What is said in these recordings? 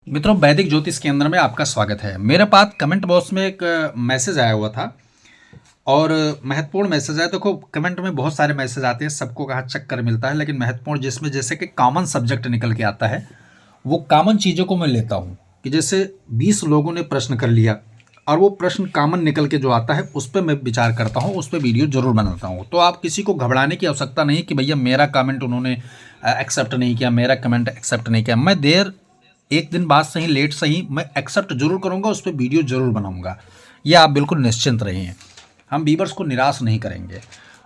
मित्रों, वैदिक ज्योतिष केंद्र में आपका स्वागत है। मेरे पास कमेंट बॉक्स में एक मैसेज आया हुआ था और महत्वपूर्ण मैसेज है। देखो, कमेंट में बहुत सारे मैसेज आते हैं, सबको कहाँ चक्कर मिलता है, लेकिन महत्वपूर्ण जिसमें जैसे कि कॉमन सब्जेक्ट निकल के आता है, वो कॉमन चीज़ों को मैं लेता हूँ। कि जैसे 20 लोगों ने प्रश्न कर लिया और वो प्रश्न कॉमन निकल के जो आता है उस पर मैं विचार करता हूँ, उस पर वीडियो जरूर बनाता हूँ। तो आप किसी को घबराने की आवश्यकता नहीं कि भैया मेरा कमेंट उन्होंने एक्सेप्ट नहीं किया, मेरा कमेंट एक्सेप्ट नहीं किया। मैं एक दिन बाद सही, लेट सही, मैं एक्सेप्ट जरूर करूंगा, उस पर वीडियो जरूर बनाऊंगा। ये आप बिल्कुल निश्चिंत रहिए, हम व्यूअर्स को निराश नहीं करेंगे।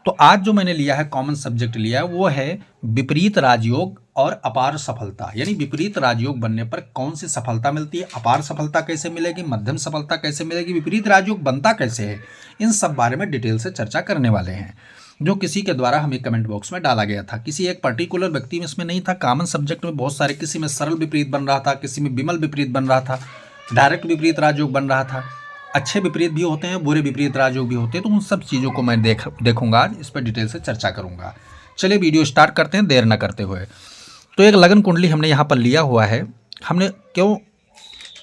तो आज जो मैंने लिया है, कॉमन सब्जेक्ट लिया है, वो है विपरीत राजयोग और अपार सफलता। यानी विपरीत राजयोग बनने पर कौन सी सफलता मिलती है, अपार सफलता कैसे मिलेगी, मध्यम सफलता कैसे मिलेगी, विपरीत राजयोग बनता कैसे है, इन सब बारे में डिटेल से चर्चा करने वाले हैं, जो किसी के द्वारा हमें कमेंट बॉक्स में डाला गया था। किसी एक पर्टिकुलर व्यक्ति में इसमें नहीं था, कॉमन सब्जेक्ट में बहुत सारे, किसी में सरल विपरीत बन रहा था, किसी में विमल विपरीत बन रहा था, डायरेक्ट विपरीत राजयोग बन रहा था। अच्छे विपरीत भी होते हैं, बुरे विपरीत राजयोग भी होते हैं। तो उन सब चीज़ों को मैं देखूंगा आज, इस पर डिटेल से चर्चा करूंगा। चलिए वीडियो स्टार्ट करते हैं देर न करते हुए। तो एक लगन कुंडली हमने यहाँ पर लिया हुआ है। हमने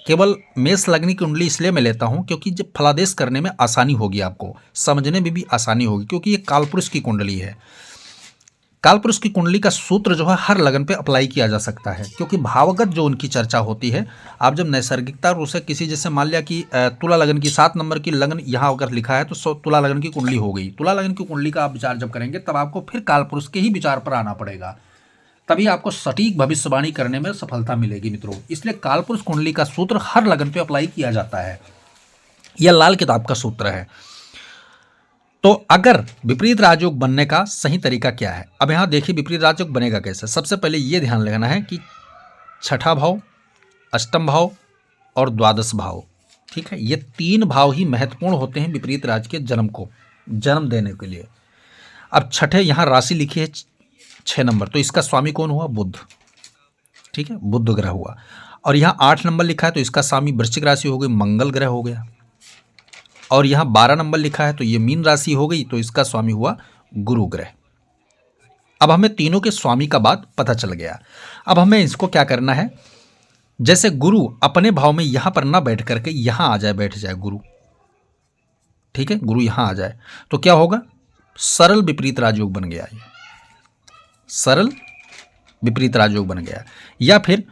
केवल मेष लग्न की कुंडली इसलिए मैं लेता हूँ क्योंकि जब फलादेश करने में आसानी होगी, आपको समझने में भी आसानी होगी, क्योंकि ये कालपुरुष की कुंडली है। कालपुरुष की कुंडली का सूत्र जो है हर लगन पे अप्लाई किया जा सकता है, क्योंकि भावगत जो उनकी चर्चा होती है, आप जब नैसर्गिकता रूप से किसी, जैसे मान लिया कि तुला लगन की 7 नंबर की लगन यहाँ अगर लिखा है तो तुला लगन की कुंडली हो गई। तुला लगन की कुंडली का आप विचार जब करेंगे तब आपको फिर कालपुरुष के ही विचार पर आना पड़ेगा, तभी आपको सटीक भविष्यवाणी करने में सफलता मिलेगी मित्रों। इसलिए कालपुरुष कुंडली का सूत्र हर लगन पे अप्लाई किया जाता है। यह लाल किताब का सूत्र है। तो अगर विपरीत राजयोग बनने का सही तरीका क्या है, अब यहां देखिए विपरीत राजयोग बनेगा कैसे। सबसे पहले यह ध्यान रखना है कि छठा भाव, अष्टम भाव और द्वादश भाव, ठीक है, ये 3 भाव ही महत्वपूर्ण होते हैं विपरीत राज के जन्म देने के लिए। अब छठे यहां राशि लिखी है 6 नंबर, तो इसका स्वामी कौन हुआ? बुध, ठीक है, बुध ग्रह हुआ। और यहाँ 8 नंबर लिखा है तो इसका स्वामी वृश्चिक राशि हो गई, मंगल ग्रह हो गया। और यहाँ 12 नंबर लिखा है तो ये मीन राशि हो गई, तो इसका स्वामी हुआ गुरु ग्रह। अब हमें तीनों के स्वामी का बात पता चल गया। अब हमें इसको क्या करना है, जैसे गुरु अपने भाव में यहां पर ना बैठ करके यहां आ जाए, बैठ जाए गुरु, ठीक है, गुरु यहां आ जाए तो क्या होगा? सरल विपरीत राजयोग बन गया, ये सरल विपरीत राजयोग बन गया। या फिर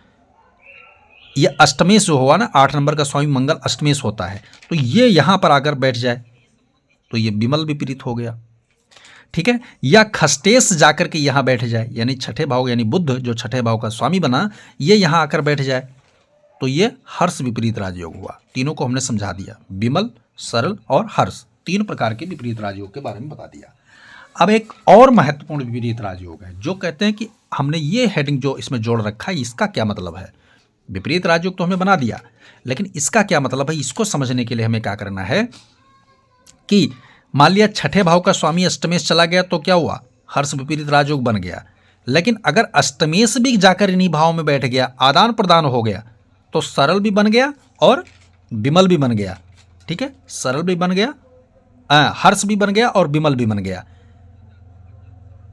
ये अष्टमेश जो हुआ ना, 8 नंबर का स्वामी मंगल अष्टमेश होता है, तो ये यहां पर आकर बैठ जाए तो ये विमल विपरीत हो गया, ठीक है। या खष्टेश जाकर के यहां बैठ जाए, यानी छठे भाव, यानी बुध जो छठे भाव का स्वामी बना, ये यहां आकर बैठ जाए तो ये हर्ष विपरीत राजयोग हुआ। तीनों को हमने समझा दिया, विमल, सरल और हर्ष, 3 प्रकार के विपरीत राजयोग के बारे में बता दिया। अब एक और महत्वपूर्ण विपरीत राजयोग है, जो कहते हैं कि हमने ये हेडिंग जो इसमें जोड़ रखा है, इसका क्या मतलब है। विपरीत राजयोग तो हमें बना दिया, लेकिन इसका क्या मतलब है, इसको समझने के लिए हमें क्या करना है कि मान लिया छठे भाव का स्वामी अष्टमेश चला गया तो क्या हुआ? हर्ष विपरीत राजयोग बन गया। लेकिन अगर अष्टमेश भी जाकर इन्हीं भाव में बैठ गया, आदान प्रदान हो गया, तो सरल भी बन गया और विमल भी बन गया, ठीक है, सरल भी बन गया, हर्ष भी बन गया और विमल भी बन गया,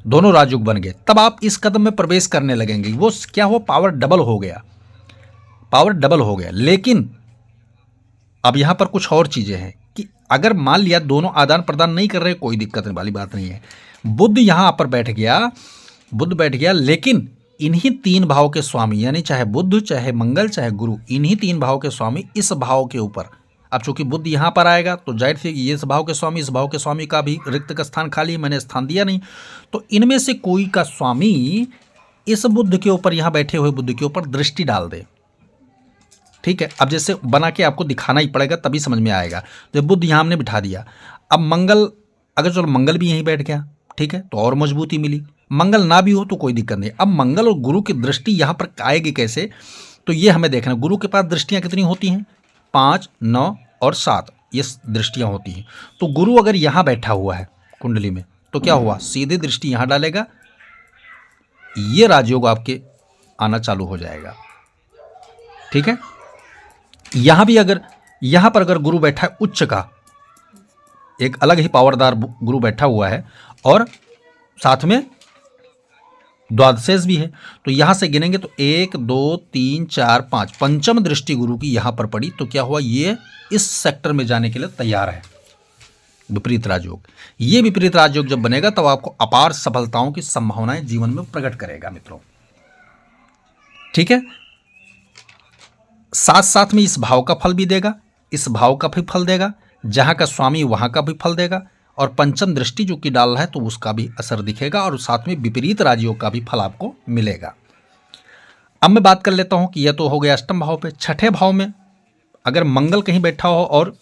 दोनों राजयोग बन गए। तब आप इस कदम में प्रवेश करने लगेंगे, वो क्या हुआ? पावर डबल हो गया, पावर डबल हो गया। लेकिन अब यहां पर कुछ और चीजें हैं कि अगर मान लिया दोनों आदान प्रदान नहीं कर रहे, कोई दिक्कत वाली बात नहीं है, बुध यहां पर बैठ गया, बुध बैठ गया, लेकिन इन्हीं 3 भाव के स्वामी, यानी चाहे बुध, चाहे मंगल, चाहे गुरु, इन्हीं 3 भाव के स्वामी इस भाव के ऊपर, अब चूंकि बुध यहां पर आएगा तो जाहिर से ये इस भाव के स्वामी, इस भाव के स्वामी का भी रिक्त का स्थान खाली है, मैंने स्थान दिया नहीं, तो इनमें से कोई का स्वामी इस बुध के ऊपर, यहां बैठे हुए बुध के ऊपर दृष्टि डाल दे, ठीक है। अब जैसे बना के आपको दिखाना ही पड़ेगा, तभी समझ में आएगा। जब बुध यहां हमने बिठा दिया, अब मंगल, अगर चलो मंगल भी यहीं बैठ गया, ठीक है, तो और मजबूती मिली। मंगल ना भी हो तो कोई दिक्कत नहीं। अब मंगल और गुरु की दृष्टि यहां पर आएगी कैसे, तो ये हमें देखना। गुरु के पास दृष्टियां कितनी होती हैं? 5, 9 और 7, ये दृष्टियां होती हैं। तो गुरु अगर यहां बैठा हुआ है कुंडली में, तो क्या हुआ? सीधे दृष्टि यहां डालेगा, ये राजयोग आपके आना चालू हो जाएगा, ठीक है। यहां भी अगर, यहां पर अगर गुरु बैठा है उच्च का, एक अलग ही पावरदार गुरु बैठा हुआ है, और साथ में द्वादशेष भी है। तो यहाँ से गिनेंगे तो 1 2 3 4 5, पंचम दृष्टि गुरु की यहाँ पर पड़ी, तो क्या हुआ, ये इस सेक्टर में जाने के लिए तैयार है, विपरीत राजयोग। ये विपरीत राजयोग जब बनेगा तब आपको अपार सफलताओं की संभावनाएं जीवन में प्रकट करेगा मित्रों। ठीक है, साथ साथ में इस भाव का फल भी देगा, इस भाव का भी फल देगा, जहां का स्वामी वहां का भी फल देगा, और पंचम दृष्टि जो कि डाल रहा है तो उसका भी असर दिखेगा, और साथ में विपरीत राजयोग का भी फल आपको मिलेगा। अब मैं बात कर लेता हूं कि यह तो हो गया अष्टम भाव पे। छठे भाव में अगर मंगल कहीं बैठा हो और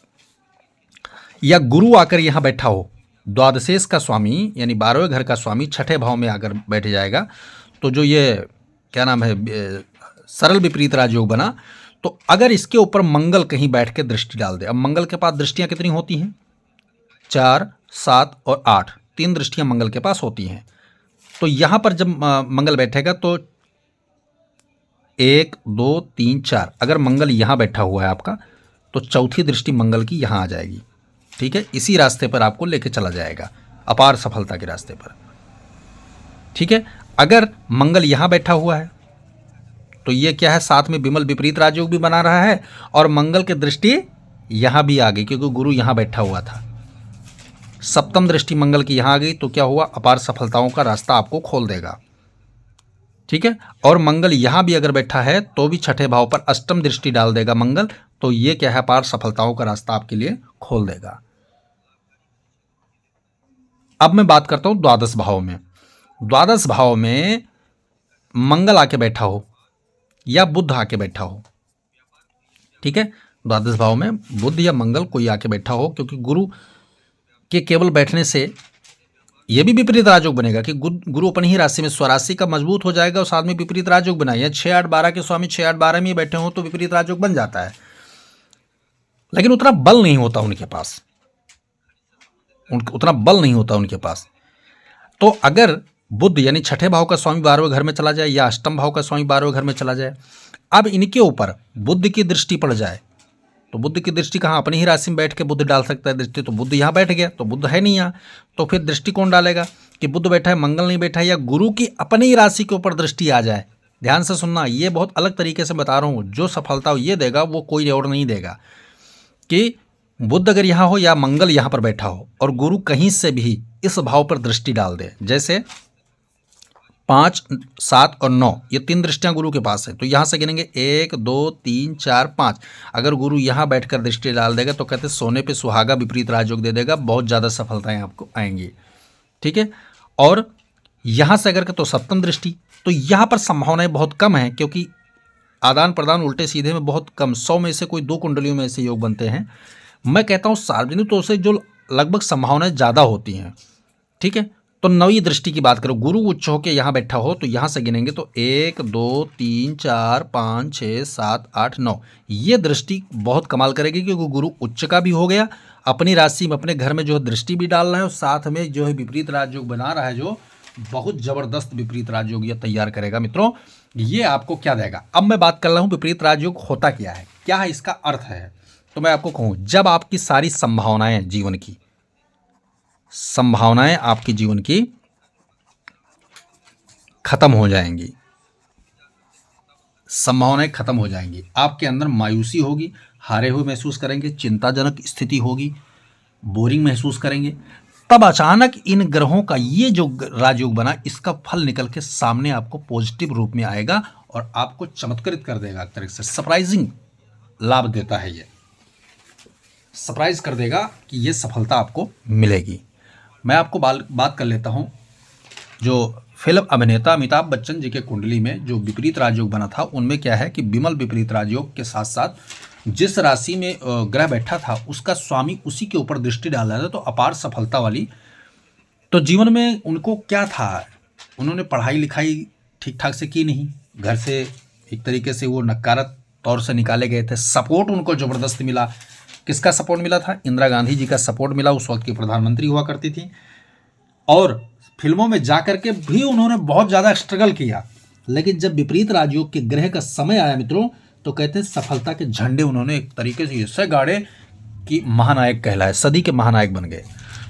या गुरु आकर यहां बैठा हो, द्वादशेष का स्वामी यानी 12वें घर का स्वामी छठे भाव में अगर बैठ जाएगा, तो जो ये क्या नाम है सरल विपरीत राजयोग बना, तो अगर इसके ऊपर मंगल कहीं बैठ के दृष्टि डाल दे। अब मंगल के पास दृष्टियां कितनी होती हैं, 4 7 और 8, 3 दृष्टियां मंगल के पास होती हैं। तो यहां पर जब मंगल बैठेगा तो 1 2 3 4, अगर मंगल यहां बैठा हुआ है आपका, तो चौथी दृष्टि मंगल की यहां आ जाएगी। ठीक है, इसी रास्ते पर आपको लेके चला जाएगा, अपार सफलता के रास्ते पर। ठीक है, अगर मंगल यहां बैठा हुआ है तो ये क्या है, साथ में विमल विपरीत राजयोग भी बना रहा है, और मंगल की दृष्टि यहां भी आ गई क्योंकि गुरु यहां बैठा हुआ था। सप्तम दृष्टि मंगल की यहां आ गई, तो क्या हुआ, अपार सफलताओं का रास्ता आपको खोल देगा। ठीक है, और मंगल यहां भी अगर बैठा है तो भी छठे भाव पर अष्टम दृष्टि डाल देगा मंगल, तो ये क्या है, अपार सफलताओं का रास्ता आपके लिए खोल देगा। अब मैं बात करता हूं द्वादश भाव में। द्वादश भाव में मंगल आके बैठा हो या बुध आके बैठा हो। ठीक है, द्वादश भाव में बुध या मंगल कोई आके बैठा हो, क्योंकि गुरु के केवल बैठने से यह भी विपरीत राजयोग बनेगा कि गुरु अपनी ही राशि में स्वराशि का मजबूत हो जाएगा और साथ में विपरीत राजयोग बनाए। 6 8 12 के स्वामी 6 8 12 में ही बैठे हो तो विपरीत राजयोग बन जाता है, लेकिन उतना बल नहीं होता उनके पास, उतना बल नहीं होता उनके पास। तो अगर बुध यानी छठे भाव का स्वामी 12वें घर में चला जाए या अष्टम भाव का स्वामी 12वें घर में चला जाए, अब इनके ऊपर बुध की दृष्टि पड़ जाए, तो बुध की दृष्टि कहाँ, अपनी ही राशि में बैठ के बुध डाल सकता है दृष्टि, तो बुध यहाँ बैठ गया, तो बुध है नहीं यहाँ, तो फिर दृष्टि कौन डालेगा कि बुध बैठा है मंगल नहीं बैठा है, या गुरु की अपनी ही राशि के ऊपर दृष्टि आ जाए। ध्यान से सुनना, ये बहुत अलग तरीके से बता रहा हूँ, जो सफलता ये देगा वो कोई और नहीं देगा। कि बुध अगर यहाँ हो या मंगल यहाँ पर बैठा हो और गुरु कहीं से भी इस भाव पर दृष्टि डाल दे, जैसे 5 7 और 9, ये 3 दृष्टियां गुरु के पास है, तो यहां से गिनेंगे 1 2 3 4 5। अगर गुरु यहां बैठकर दृष्टि डाल देगा तो कहते हैं सोने पे सुहागा विपरीत राजयोग दे देगा, बहुत ज़्यादा सफलताएं आपको आएंगी। ठीक है, और यहां से अगर तो सप्तम दृष्टि, तो यहां पर संभावनाएं बहुत कम है, क्योंकि आदान प्रदान उल्टे सीधे में बहुत कम, 100 में से कोई 2 कुंडलियों में ऐसे योग बनते हैं। मैं कहता हूँ सार्वजनिक तौर से जो लगभग संभावनाएं ज़्यादा होती हैं। ठीक है, तो नवी दृष्टि की बात करो, गुरु उच्च होकर यहाँ बैठा हो तो यहाँ से गिनेंगे तो 1 2 3 4 5 6 7 8 9, ये दृष्टि बहुत कमाल करेगी, क्योंकि गुरु उच्च का भी हो गया, अपनी राशि में अपने घर में जो है दृष्टि भी डाल रहा है, और साथ में जो है विपरीत राजयोग बना रहा है, जो बहुत जबरदस्त विपरीत राजयोग ये तैयार करेगा। मित्रों, ये आपको क्या देगा। अब मैं बात कर रहा हूँ विपरीत राजयोग होता क्या है इसका अर्थ है। तो मैं आपको कहूँ, जब आपकी सारी संभावनाएं जीवन की आपके जीवन की खत्म हो जाएंगी, संभावनाएं खत्म हो जाएंगी, आपके अंदर मायूसी होगी, हारे हुए महसूस करेंगे, चिंताजनक स्थिति होगी, बोरिंग महसूस करेंगे, तब अचानक इन ग्रहों का ये जो राजयोग बना, इसका फल निकल के सामने आपको पॉजिटिव रूप में आएगा और आपको चमत्कृत कर देगा। एक तरह से सरप्राइजिंग लाभ देता है, ये सरप्राइज कर देगा कि ये सफलता आपको मिलेगी। मैं आपको बात कर लेता हूँ, जो फिल्म अभिनेता अमिताभ बच्चन जी के कुंडली में जो विपरीत राजयोग बना था, उनमें क्या है कि विमल विपरीत राजयोग के साथ साथ जिस राशि में ग्रह बैठा था उसका स्वामी उसी के ऊपर दृष्टि डाल रहा था, तो अपार सफलता वाली। तो जीवन में उनको क्या था, उन्होंने पढ़ाई लिखाई ठीक ठाक से की नहीं, घर से एक तरीके से वो नकारात्मक तौर से निकाले गए थे। सपोर्ट उनको ज़बरदस्त मिला, किसका सपोर्ट मिला था, इंदिरा गांधी जी का सपोर्ट मिला, उस वक्त की प्रधानमंत्री हुआ करती थी, और फिल्मों में जाकर के भी उन्होंने बहुत ज़्यादा स्ट्रगल किया। लेकिन जब विपरीत राजयोग के ग्रह का समय आया मित्रों, तो कहते हैं सफलता के झंडे उन्होंने एक तरीके से ऐसे गाड़े कि महानायक कहलाए, सदी के महानायक बन गए।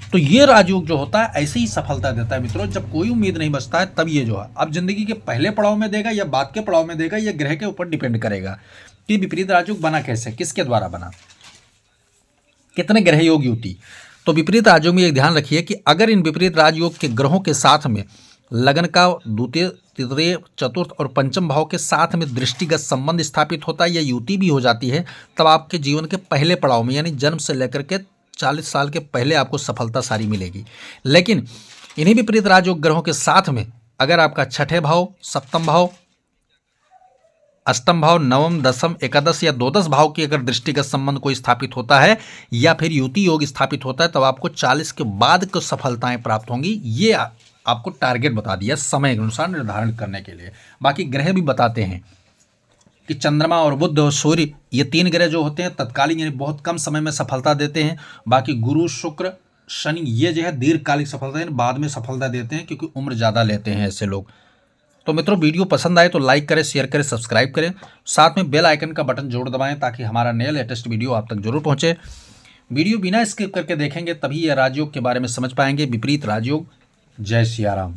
तो ये राजयोग जो होता है ऐसे ही सफलता देता है मित्रों, जब कोई उम्मीद नहीं बचता है तब ये जो है अब जिंदगी के पहले पड़ाव में देगा या बाद के पड़ाव में देगा, ये ग्रह के ऊपर डिपेंड करेगा कि विपरीत राजयोग बना कैसे, किसके द्वारा बना, कितने ग्रह योग युति। तो विपरीत राजयोग में एक ध्यान रखिए कि अगर इन विपरीत राजयोग के ग्रहों के साथ में लगन का द्वितीय, तृतीय, चतुर्थ और पंचम भाव के साथ में दृष्टिगत संबंध स्थापित होता है या युति भी हो जाती है, तब आपके जीवन के पहले पड़ाव में यानी जन्म से लेकर के 40 साल के पहले आपको सफलता सारी मिलेगी। लेकिन इन्हीं विपरीत राजयोग ग्रहों के साथ में अगर आपका छठे भाव, सप्तम भाव, अष्टम भाव, नवम, दसम, एकादश या द्वादश भाव की अगर दृष्टिगत संबंध कोई स्थापित होता है या फिर युति योग स्थापित होता है, तब आपको 40 के बाद को सफलताएं प्राप्त होंगी। ये आपको टारगेट बता दिया समय के अनुसार निर्धारण करने के लिए। बाकी ग्रह भी बताते हैं कि चंद्रमा और बुध और सूर्य, ये 3 ग्रह जो होते हैं तत्कालीन यानी बहुत कम समय में सफलता देते हैं। बाकी गुरु, शुक्र, शनि ये जो है दीर्घकालिक सफलता यानी बाद में सफलता देते हैं, क्योंकि उम्र ज़्यादा लेते हैं ऐसे लोग। तो मित्रों वीडियो पसंद आए तो लाइक करें, शेयर करें, सब्सक्राइब करें, साथ में बेल आइकन का बटन जरूर दबाएं ताकि हमारा नया लेटेस्ट वीडियो आप तक जरूर पहुंचे। वीडियो बिना स्किप करके देखेंगे तभी यह राजयोग के बारे में समझ पाएंगे। विपरीत राजयोग। जय सिया राम।